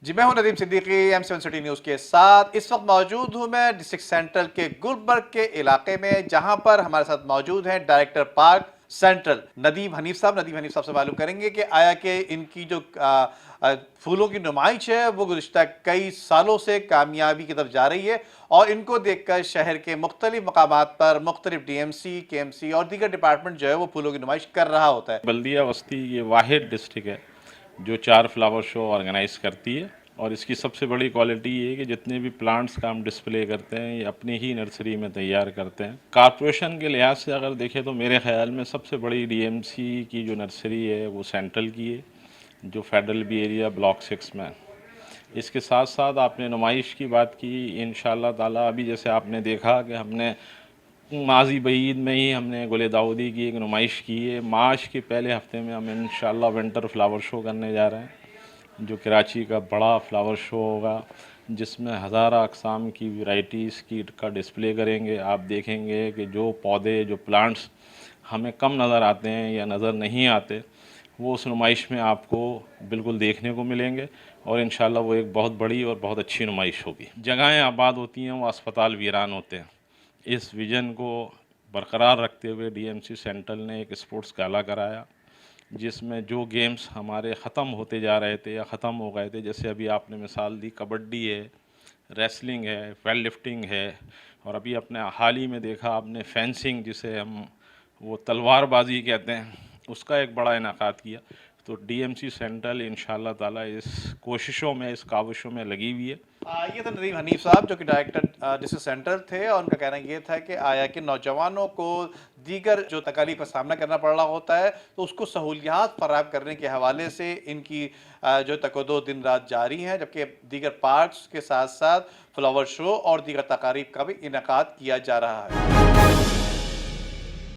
جی میں ہوں Nadeem Siddiqui M7 city news کے ساتھ. اس وقت موجود ہوں میں ڈسٹرکٹ سینٹرل کے گلبرگ کے علاقے میں، جہاں پر ہمارے ساتھ موجود ہیں director park central Nadeem Hanif صاحب. ندیم حنیف صاحب سے معلوم کریں گے کہ آیا کہ ان کی جو پھولوں کی نمائش ہے وہ گزشتہ کئی سالوں سے کامیابی کی طرف جا رہی ہے، اور ان کو دیکھ کر شہر کے مختلف مقامات پر مختلف DMC KMC اور دیگر ڈپارٹمنٹ جو ہے وہ پھولوں کی نمائش کر رہا ہوتا ہے. بلدیہ وسطی یہ واحد ڈسٹرکٹ ہے جو 4 فلاور شو آرگنائز کرتی ہے، اور اس کی سب سے بڑی کوالٹی یہ ہے کہ جتنے بھی پلانٹس کا ہم ڈسپلے کرتے ہیں یہ اپنی ہی نرسری میں تیار کرتے ہیں. کارپوریشن کے لحاظ سے اگر دیکھیں تو میرے خیال میں سب سے بڑی DMC کی جو نرسری ہے وہ سینٹرل کی ہے، جو فیڈرل بی ایریا بلاک 6 میں. اس کے ساتھ ساتھ آپ نے نمائش کی بات کی، انشاءاللہ تعالیٰ ابھی جیسے آپ نے دیکھا کہ ہم نے ماضی بعید میں ہی ہم نے گل داؤدی کی ایک نمائش کی ہے. مارچ کے پہلے ہفتے میں ہم انشاءاللہ ونٹر فلاور شو کرنے جا رہے ہیں، جو کراچی کا بڑا فلاور شو ہوگا، جس میں ہزارہ اقسام کی ورائٹیز کی کا ڈسپلے کریں گے. آپ دیکھیں گے کہ جو پودے، جو پلانٹس ہمیں کم نظر آتے ہیں یا نظر نہیں آتے، وہ اس نمائش میں آپ کو بالکل دیکھنے کو ملیں گے، اور انشاءاللہ وہ ایک بہت بڑی اور بہت اچھی نمائش ہوگی. جگہیں آباد ہوتی ہیں وہ اسپتال ویران ہوتے ہیں. اس ویژن کو برقرار رکھتے ہوئے DMC سینٹرل نے ایک اسپورٹس گالا کرایا، جس میں جو گیمز ہمارے ختم ہوتے جا رہے تھے یا ختم ہو گئے تھے، جیسے ابھی آپ نے مثال دی کبڈی ہے، ریسلنگ ہے، ویٹ لفٹنگ ہے، اور ابھی اپنے حال ہی میں دیکھا آپ نے فینسنگ، جسے ہم وہ تلوار بازی کہتے ہیں، اس کا ایک بڑا انعقاد کیا. تو DMC سینٹرل انشاءاللہ تعالیٰ اس کوششوں میں، اس کاوشوں میں لگی ہوئی ہے. یہ تھا ندیم حنیف صاحب جو کہ ڈائریکٹر ڈسٹرکٹ سینٹر تھے، اور ان کا کہنا یہ تھا کہ آیا کہ نوجوانوں کو دیگر جو تکالیف کا سامنا کرنا پڑ رہا ہوتا ہے تو اس کو سہولیات فراہم کرنے کے حوالے سے ان کی جو تکدو دن رات جاری ہیں، جبکہ دیگر پارکس کے ساتھ ساتھ فلاور شو اور دیگر تقاریب کا بھی انعقاد کیا جا رہا ہے.